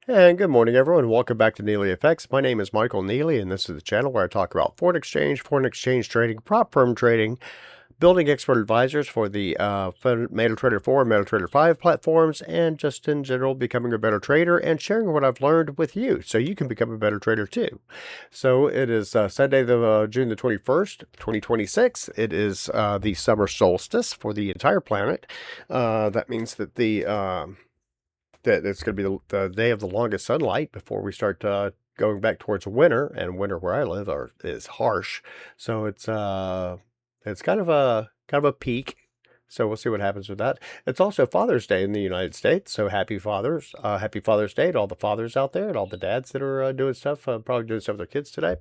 And good morning, everyone. Welcome back to NeelyFX. My name is Michael Neely, and this is the channel where I talk about foreign exchange trading, prop firm trading, building expert advisors for the MetaTrader 4 and MetaTrader 5 platforms, and just in general, becoming a better trader and sharing what I've learned with you so you can become a better trader too. So it is Sunday, June the 21st, 2026. It is the summer solstice for the entire planet. That means that that it's going to be the day of the longest sunlight before we start going back towards winter. And winter where I live is harsh, so it's kind of a peak. So we'll see what happens with that. It's also Father's Day in the United States, so happy Father's Day to all the fathers out there and all the dads that are doing stuff, probably doing stuff with their kids today.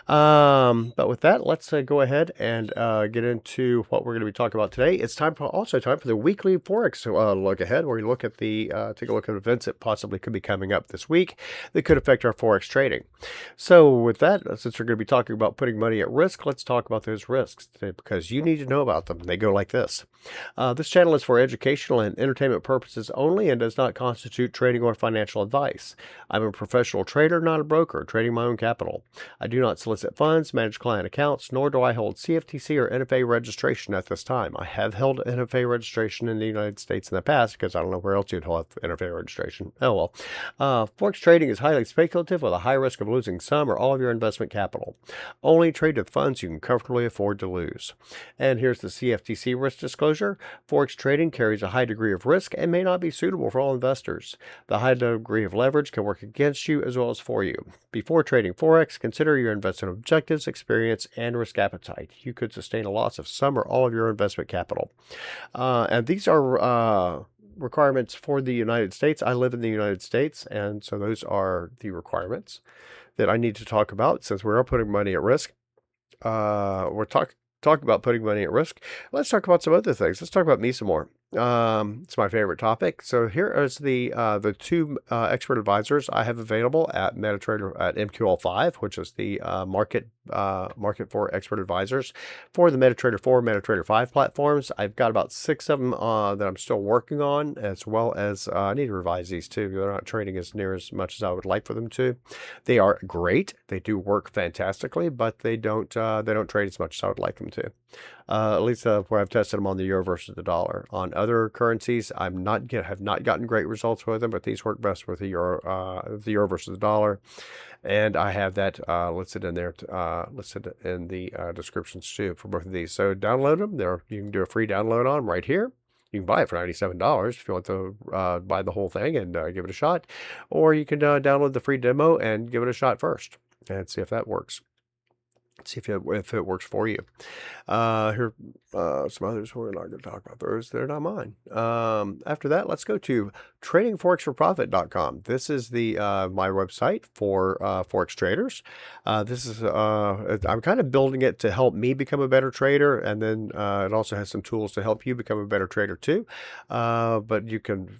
But with that, let's go ahead and get into what we're going to be talking about today. It's time for the weekly Forex look ahead, where we look at take a look at events that possibly could be coming up this week that could affect our Forex trading. So with that, since we're going to be talking about putting money at risk, let's talk about those risks today, because you need to know about them. They go like this. This channel is for educational and entertainment purposes only and does not constitute trading or financial advice. I'm a professional trader, not a broker, trading my own capital. I do not solicit funds, manage client accounts, nor do I hold CFTC or NFA registration at this time. I have held NFA registration in the United States in the past because I don't know where else you'd hold NFA registration. Oh well. Forex trading is highly speculative with a high risk of losing some or all of your investment capital. Only trade with funds you can comfortably afford to lose. And here's the CFTC risk disclosure. Forex trading carries a high degree of risk and may not be suitable for all investors. The high degree of leverage can work against you as well as for you. Before trading Forex, consider your investment objectives, experience, and risk appetite. You could sustain a loss of some or all of your investment capital. And these are requirements for the United States. I live in the United States, and so those are the requirements that I need to talk about since we're putting money at risk. We're talking about putting money at risk. Let's talk about some other things. Let's talk about me some more. It's my favorite topic. So here is the two expert advisors I have available at MetaTrader at MQL5, which is the market for expert advisors for the MetaTrader 4, MetaTrader 5 platforms. I've got about 6 of them that I'm still working on, as well as I need to revise these too. They're not trading as near as much as I would like for them to. They are great. They do work fantastically, but they don't trade as much as I would like them to. At least where I've tested them on the euro versus the dollar. On other currencies, have not gotten great results with them, but these work best with the euro versus the dollar. And I have that listed in there, listed in the descriptions too for both of these. So download them. You can do a free download on them right here. You can buy it for $97 if you want to buy the whole thing and give it a shot. Or you can download the free demo and give it a shot first and see if that works. See if it works for you. Here, some others. We're not going to talk about those. They're not mine. After that, let's go to tradingforexforprofit.com. This is the my website for Forex traders. This is I'm kind of building it to help me become a better trader, and then it also has some tools to help you become a better trader too. But you can.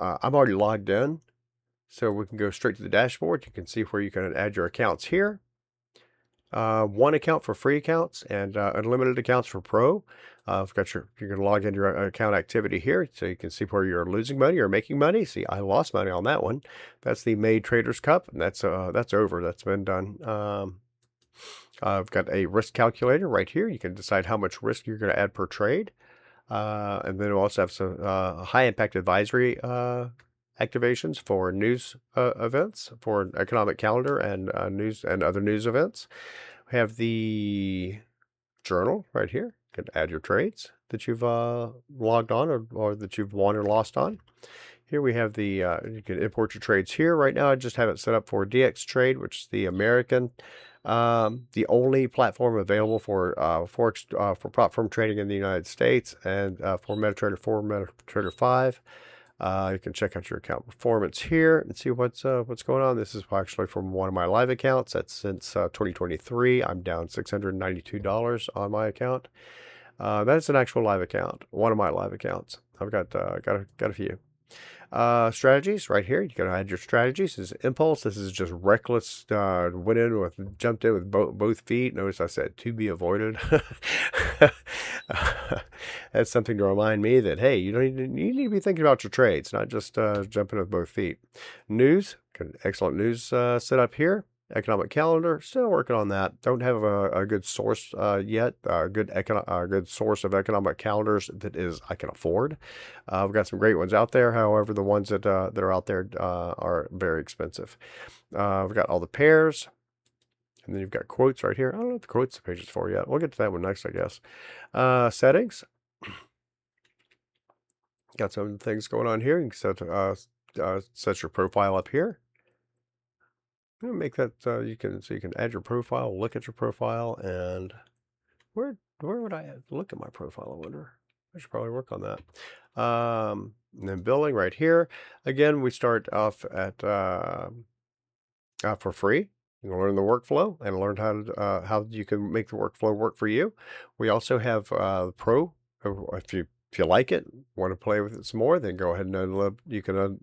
I'm already logged in, so we can go straight to the dashboard. You can see where you can add your accounts here. One account for free accounts and unlimited accounts for pro. You can log into your account activity here so you can see where you're losing money or making money. See, I lost money on that one. That's the Made Traders Cup, and that's over. That's been done. I've got a risk calculator right here. You can decide how much risk you're going to add per trade. And then we'll also have some high impact advisory activations for news events, for economic calendar and news and other news events. We have the journal right here. You can add your trades that you've logged on or that you've won or lost on. Here we have you can import your trades here. Right now I just have it set up for DX Trade, which is the American, the only platform available for Forex for prop firm trading in the United States, and for MetaTrader 4, MetaTrader 5. You can check out your account performance here and see what's going on. This is actually from one of my live accounts. That's since 2023. I'm down $692 on my account. That's an actual live account, one of my live accounts. I've got a few. Strategies right here. You can add your strategies. This is impulse. This is just reckless. Jumped in with both feet. Notice I said to be avoided. That's something to remind me that, hey, you need to be thinking about your trades, not just jumping with both feet. News. Excellent news set up here. Economic calendar, still working on that. Don't have a good source yet. Good source of economic calendars that is I can afford. We've got some great ones out there. However, the ones that are out there are very expensive. We've got all the pairs, and then you've got quotes right here. I don't know what the quotes page is for yet. We'll get to that one next, I guess. Settings. Got some things going on here. You can set your profile up here. Make that you can add your profile, look at your profile, and where would I look at my profile? I wonder. I should probably work on that. And then billing right here. Again, we start off at for free. You can learn the workflow and learn how you can make the workflow work for you. We also have Pro. If you like it, want to play with it some more, then go ahead and download. You can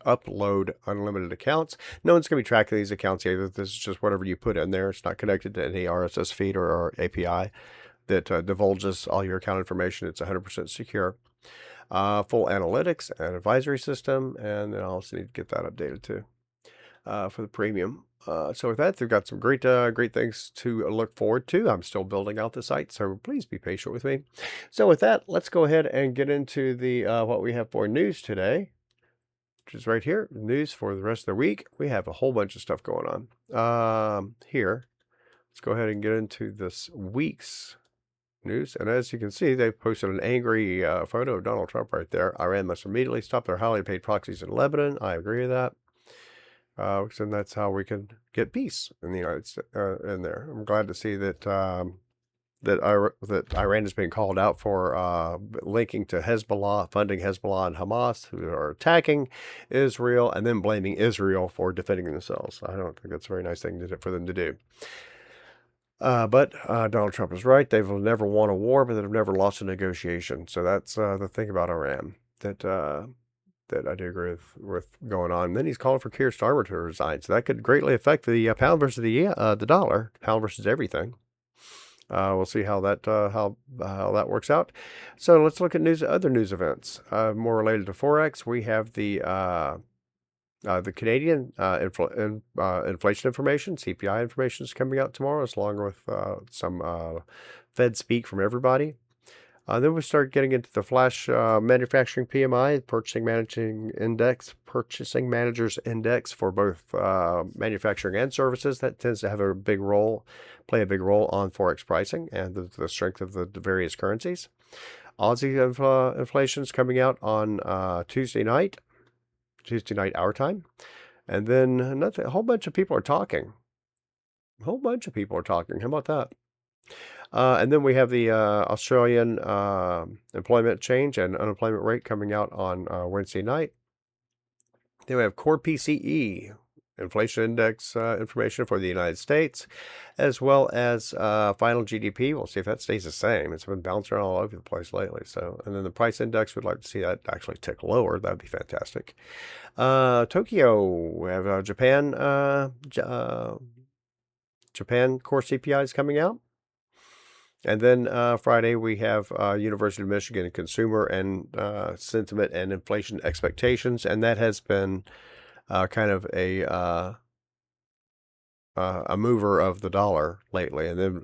upload unlimited accounts. No one's going to be tracking these accounts either. This is just whatever you put in there. It's not connected to any RSS feed or API that divulges all your account information. It's 100% secure. Full analytics and advisory system, and then I also need to get that updated too for the premium. So with that, they've got some great things to look forward to. I'm still building out the site, so please be patient with me. So with that, let's go ahead and get into the what we have for news today, which is right here. News for the rest of the week. We have a whole bunch of stuff going on here. Let's go ahead and get into this week's news. And as you can see, they posted an angry photo of Donald Trump right there. Iran must immediately stop their highly paid proxies in Lebanon. I agree with that. And that's how we can get peace in the United States. In there, I'm glad to see that that Iran is being called out for linking to Hezbollah, funding Hezbollah and Hamas, who are attacking Israel, and then blaming Israel for defending themselves. I don't think that's a very nice thing for them to do. But Donald Trump is right. They've never won a war, but they've never lost a negotiation. So that's the thing about Iran that I do agree with going on. And then he's calling for Keir Starmer to resign. So that could greatly affect the pound versus the dollar, pound versus everything. We'll see how that works out. So let's look at other news events more related to Forex. We have the Canadian inflation information, CPI information is coming out tomorrow, along with some Fed speak from everybody. Then we start getting into the Flash manufacturing PMI, purchasing managers index for both manufacturing and services. That tends to have play a big role on Forex pricing and the strength of the various currencies. Aussie inflation is coming out on Tuesday night our time. And then a whole bunch of people are talking. How about that? And then we have the Australian employment change and unemployment rate coming out on Wednesday night. Then we have core PCE, inflation index information for the United States, as well as final GDP. We'll see if that stays the same. It's been bouncing around all over the place lately. So, and then the price index, we'd like to see that actually tick lower. That'd be fantastic. Tokyo, we have Japan core CPIs coming out. And then Friday, we have University of Michigan consumer and sentiment and inflation expectations. And that has been kind of a mover of the dollar lately. And then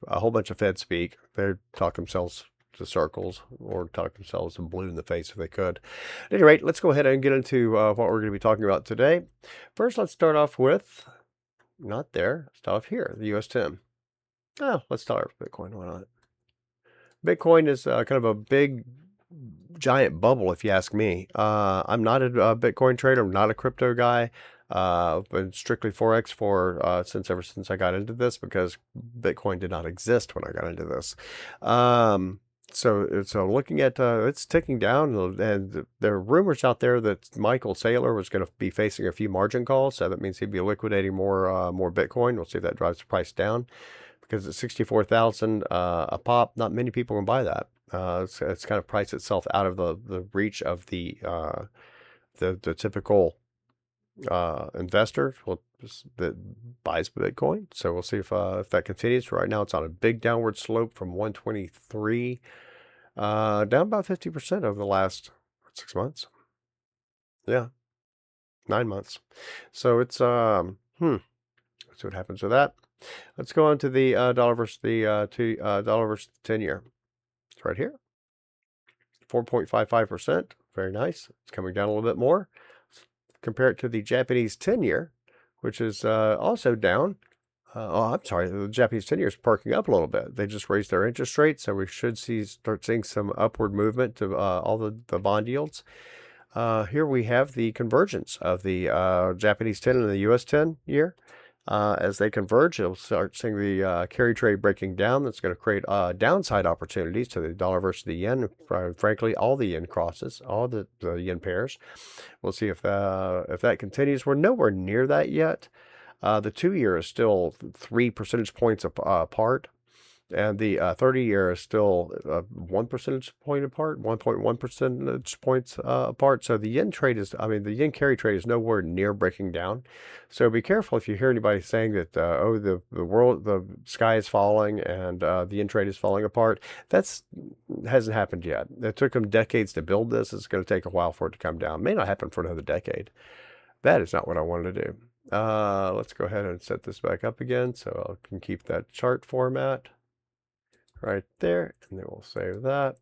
a whole bunch of Fed speak. They talk themselves to circles or talk themselves in blue in the face if they could. At any rate, let's go ahead and get into what we're going to be talking about today. First, let's start off with, not there, start off here, the US 10. Let's start with Bitcoin. Why not? Bitcoin is kind of a big, giant bubble, if you ask me. I'm not a Bitcoin trader. I'm not a crypto guy. I've been strictly Forex ever since I got into this, because Bitcoin did not exist when I got into this. So looking at it's ticking down, and there are rumors out there that Michael Saylor was going to be facing a few margin calls. So that means he'd be liquidating more Bitcoin. We'll see if that drives the price down, because at 64,000 a pop, not many people can buy that. It's kind of priced itself out of the reach of the typical investor that buys Bitcoin. So we'll see if that continues. Right now, it's on a big downward slope from 123, down about 50% over the last 6 months. Yeah, 9 months. So it's let's see what happens with that. Let's go on to the dollar versus the dollar versus the 10-year. It's right here, 4.55%. Very nice. It's coming down a little bit more. Compare it to the Japanese 10-year, which is also down. I'm sorry, the Japanese 10-year is perking up a little bit. They just raised their interest rate, so we should start seeing some upward movement to all the bond yields. Here we have the convergence of the Japanese 10 and the US 10-year. As they converge, you'll start seeing the carry trade breaking down. That's going to create downside opportunities to the dollar versus the yen. Frankly, all the yen crosses, all the yen pairs. We'll see if that continues. We're nowhere near that yet. The 2-year is still 3 percentage points apart. And the 30-year is still 1 percentage point apart, 1.1 percentage points apart. So the yen carry trade is nowhere near breaking down. So be careful if you hear anybody saying that, the sky is falling and the yen trade is falling apart. Hasn't happened yet. It took them decades to build this. It's going to take a while for it to come down. It may not happen for another decade. That is not what I wanted to do. Let's go ahead and set this back up again so I can keep that chart format right there, and then we'll save that,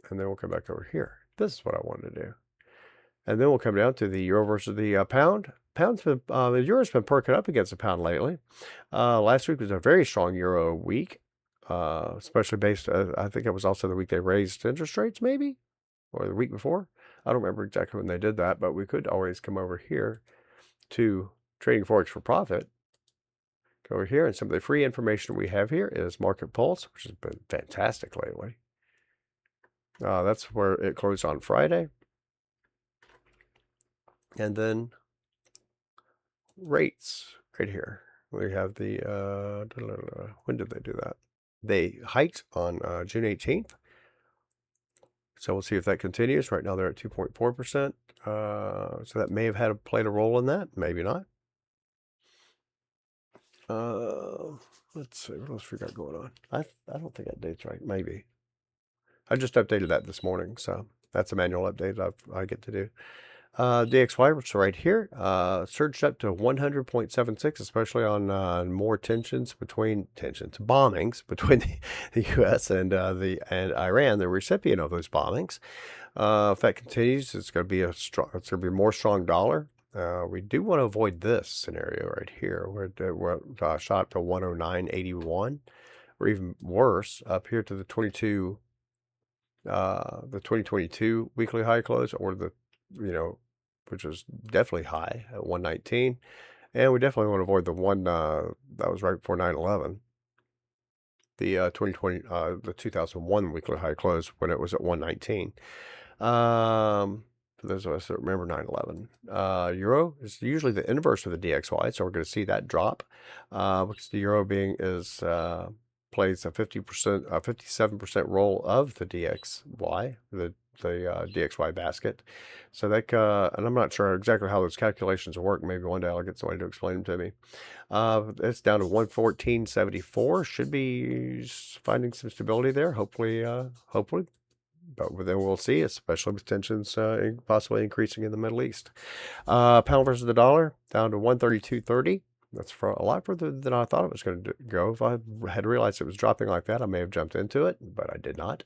and then we'll come back over here. This is what I wanted to do. And then we'll come down to the euro versus the pound. The euro's been perking up against the pound lately. Last week was a very strong euro week, especially based, I think it was also the week they raised interest rates, maybe, or the week before. I don't remember exactly when they did that, but we could always come over here to Trading Forex for Profit. Go over here, and some of the free information we have here is Market Pulse, which has been fantastic lately. That's where it closed on Friday. And then rates right here. We have the, when did they do that? They hiked on June 18th. So we'll see if that continues. Right now they're at 2.4%. So that may have played a role in that, maybe not. Let's see, what else we got going on? I don't think that date's right. Maybe. I just updated that this morning, so that's a manual update I get to do. DXY, which is right here, surged up to 100.76, especially on more bombings between the U.S. and Iran, the recipient of those bombings. If that continues, it's going to be a more strong dollar. We do want to avoid this scenario right here, where we're shot up to 109.81, or even worse, up here to the 2022 weekly high close, or which is definitely high at 119, and we definitely want to avoid the one that was right before 9/11, the 2001 weekly high close when it was at 119. For those of us that remember 9/11, euro is usually the inverse of the DXY, so we're going to see that drop because the euro plays a 57% role of the DXY, the DXY basket. So that, and I'm not sure exactly how those calculations work. Maybe one day I'll get somebody to explain them to me. It's down to 114.74. Should be finding some stability there. Hopefully. But then we'll see, especially with tensions possibly increasing in the Middle East. Pound versus the dollar, down to 132.30. That's a lot further than I thought it was going to go. If I had realized it was dropping like that, I may have jumped into it, but I did not.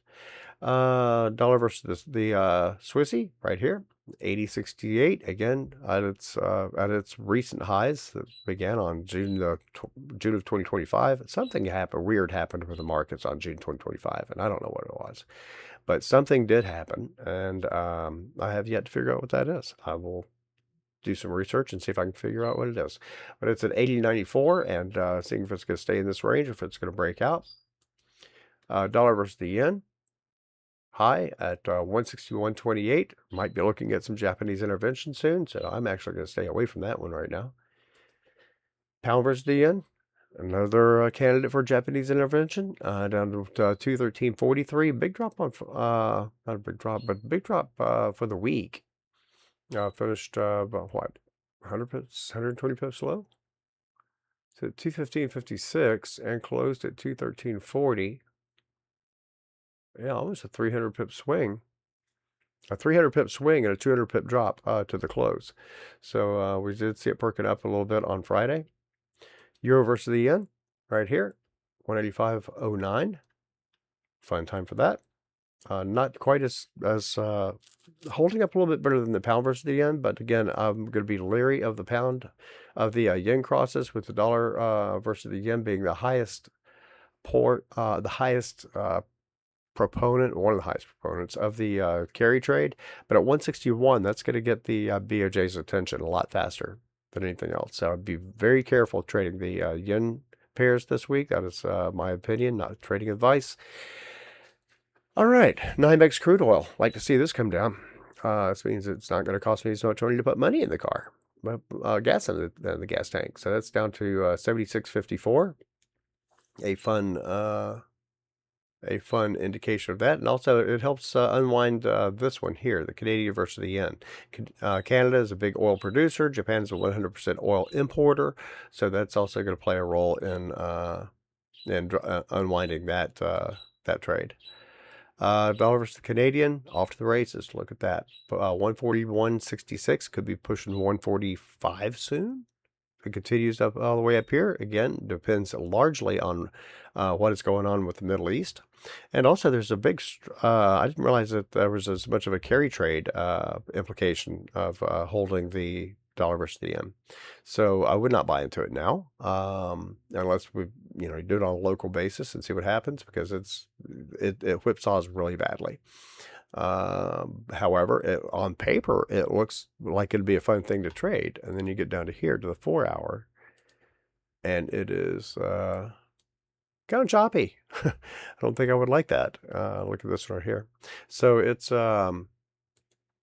Dollar versus the Swissy right here, 80.68. Again, at its recent highs that began on June of 2025. Something weird happened with the markets on June 2025, and I don't know what it was. But something did happen, and I have yet to figure out what that is. I will do some research and see if I can figure out what it is. But it's at 80.94, and seeing if it's going to stay in this range, if it's going to break out. Dollar versus the yen, high at 161.28. Might be looking at some Japanese intervention soon, so I'm actually going to stay away from that one right now. Pound versus the yen, Another candidate for Japanese intervention, down to 213.43. Big drop on, not a big drop, but big drop for the week. Finished about what, 100 pips, 120 pips low? So 215.56 and closed at 213.40. Yeah, almost a 300 pip swing. A 300 pip swing and a 200 pip drop to the close. So we did see it perking up a little bit on Friday. Euro versus the yen, right here, 185.09. Fun time for that. Not quite as holding up a little bit better than the pound versus the yen, but again, I'm going to be leery of the pound, of the yen crosses, with the dollar versus the yen being the highest proponent, one of the highest proponents of the carry trade. But at 161, that's going to get the BOJ's attention a lot faster than anything else. So I'd be very careful trading the yen pairs this week. That is my opinion, not trading advice. All right, NYMEX crude oil. Like to see this come down. This means it's not going to cost me so much money to put money in the car, but gas in the gas tank. So that's down to 76.54. A fun indication of that, and also it helps unwind this one here, the Canadian versus the yen. Canada is a big oil producer. Japan is a 100% oil importer, so that's also going to play a role in unwinding that trade. Dollar versus the Canadian, off to the races. Look at that. 141.66 could be pushing 145 soon. If it continues up all the way up here, again, depends largely on what is going on with the Middle East. And also there's a big, I didn't realize that there was as much of a carry trade implication of holding the dollar versus the yen. So I would not buy into it now, unless we, do it on a local basis and see what happens, because it whipsaws really badly. However, on paper, it looks like it'd be a fun thing to trade. And then you get down to here to the 4 hour, and it is kind of choppy. I don't think I would like that. Look at this right here. So it's, again,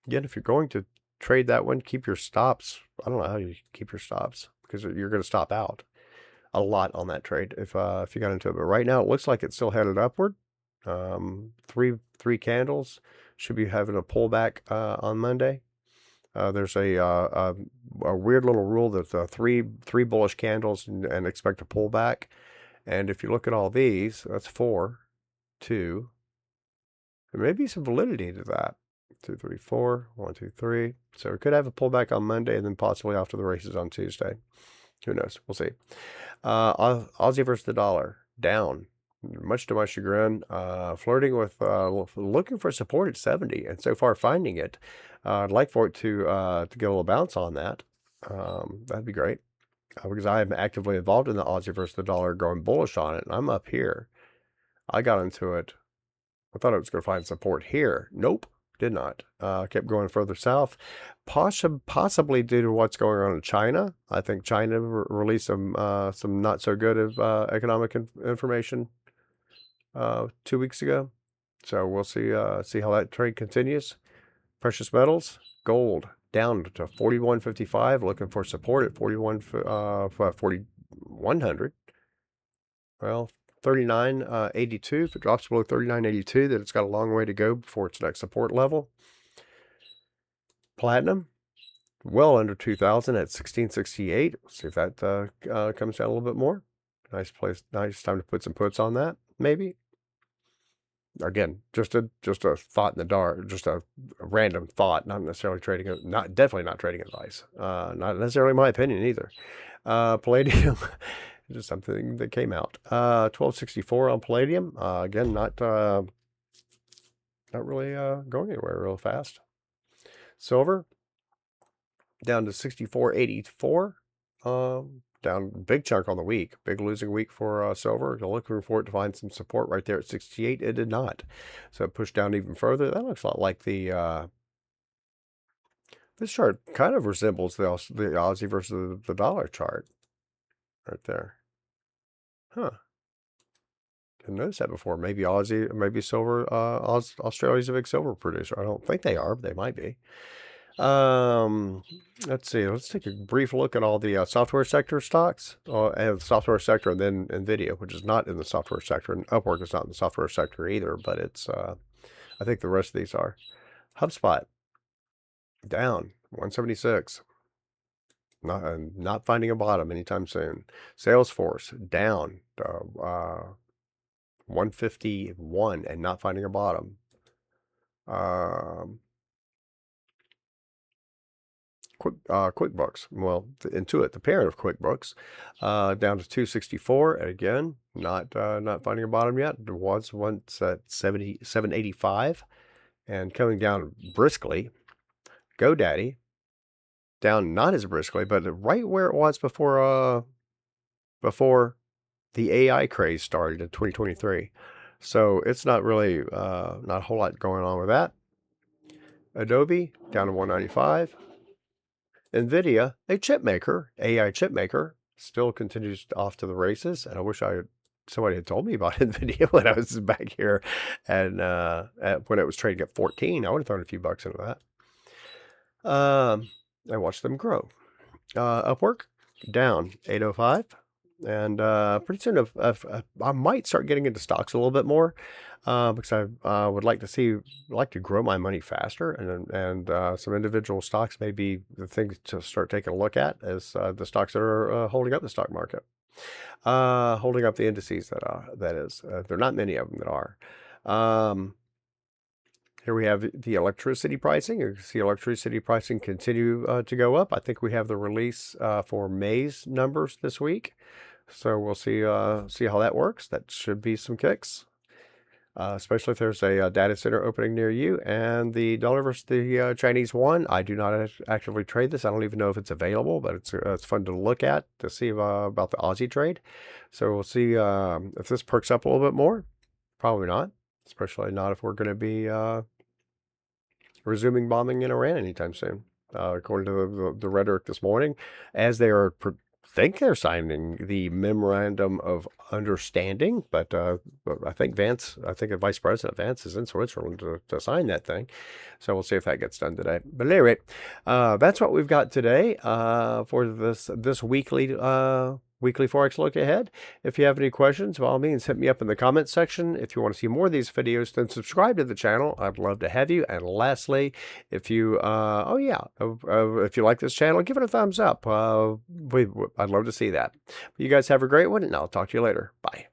if you're going to trade that one, keep your stops. I don't know how you keep your stops, because you're going to stop out a lot on that trade if you got into it. But right now, it looks like it's still headed upward. Three candles. Should be having a pullback on Monday. There's a weird little rule that three bullish candles and expect a pullback. And if you look at all these, that's 4, 2. There may be some validity to that. 2, 3, 4, 1, 2, 3. So we could have a pullback on Monday and then possibly off to the races on Tuesday. Who knows? We'll see. Aussie versus the dollar, down. Much to my chagrin, flirting with looking for support at 70, and so far finding it. I'd like for it to get a little bounce on that. That'd be great, because I am actively involved in the Aussie versus the dollar, going bullish on it, and I'm up here. I got into it. I thought it was going to find support here. Nope, did not. Kept going further south, possibly due to what's going on in China. I think China released some not so good economic information 2 weeks ago. So we'll see how that trade continues. Precious metals, gold down to 41.55, looking for support at 4,100. Well, 39.82. If it drops below 39.82, then it's got a long way to go before its next support level. Platinum, well under 2,000 at 1668. Let's see if that comes down a little bit more. Nice place, nice time to put some puts on that, maybe. Again, just a thought in the dark, just a random thought, not necessarily trading, definitely not trading advice. Not necessarily my opinion either. Palladium, just something that came out. 1264 on palladium. Again, not really going anywhere real fast. Silver down to 64.84. Down big chunk on the week, big losing week for silver. You're looking for it to find some support right there at 68. It did not, so it pushed down even further. That looks a lot like the this chart kind of resembles the Aussie versus the dollar chart right there. Huh? Didn't notice that before. Maybe Aussie, maybe silver. Australia's a big silver producer. I don't think they are, but they might be. Let's see. Let's take a brief look at all the software sector stocks, and the software sector, and then NVIDIA, which is not in the software sector, and Upwork is not in the software sector either. But it's, I think the rest of these are. HubSpot down 176, not finding a bottom anytime soon. Salesforce down 151 and not finding a bottom. QuickBooks, well, Intuit, the parent of QuickBooks, down to 264, and again, not finding a bottom yet. It was once at 785, and coming down briskly. GoDaddy down not as briskly, but right where it was before the AI craze started in 2023. So it's not really not a whole lot going on with that. Adobe down to 195. NVIDIA, a chip maker, AI chip maker, still continues off to the races. And I wish somebody had told me about NVIDIA when I was back here, and when it was trading at 14, I would have thrown a few bucks into that. I watched them grow. Upwork down 805, and pretty soon I might start getting into stocks a little bit more, because I would like to grow my money faster, and some individual stocks may be the things to start taking a look at as the stocks that are holding up the stock market, holding up the indices that is. There are not many of them that are. Here we have the electricity pricing. You can see electricity pricing continue to go up. I think we have the release for May's numbers this week, so we'll see how that works. That should be some kicks, especially if there's a data center opening near you. And the dollar versus the Chinese yuan. I do not actively trade this. I don't even know if it's available, but it's fun to look at to see about the Aussie trade. So we'll see if this perks up a little bit more. Probably not. Especially not if we're going to be resuming bombing in Iran anytime soon, according to the rhetoric this morning, as they think they're signing the memorandum of understanding. But I think Vice President Vance is in Switzerland to sign that thing. So we'll see if that gets done today. But at any rate, that's what we've got today for this weekly Forex look ahead. If you have any questions, by all means, hit me up in the comments section. If you want to see more of these videos, then subscribe to the channel. I'd love to have you. And lastly, if you, if you like this channel, give it a thumbs up. I'd love to see that. You guys have a great one, and I'll talk to you later. Bye.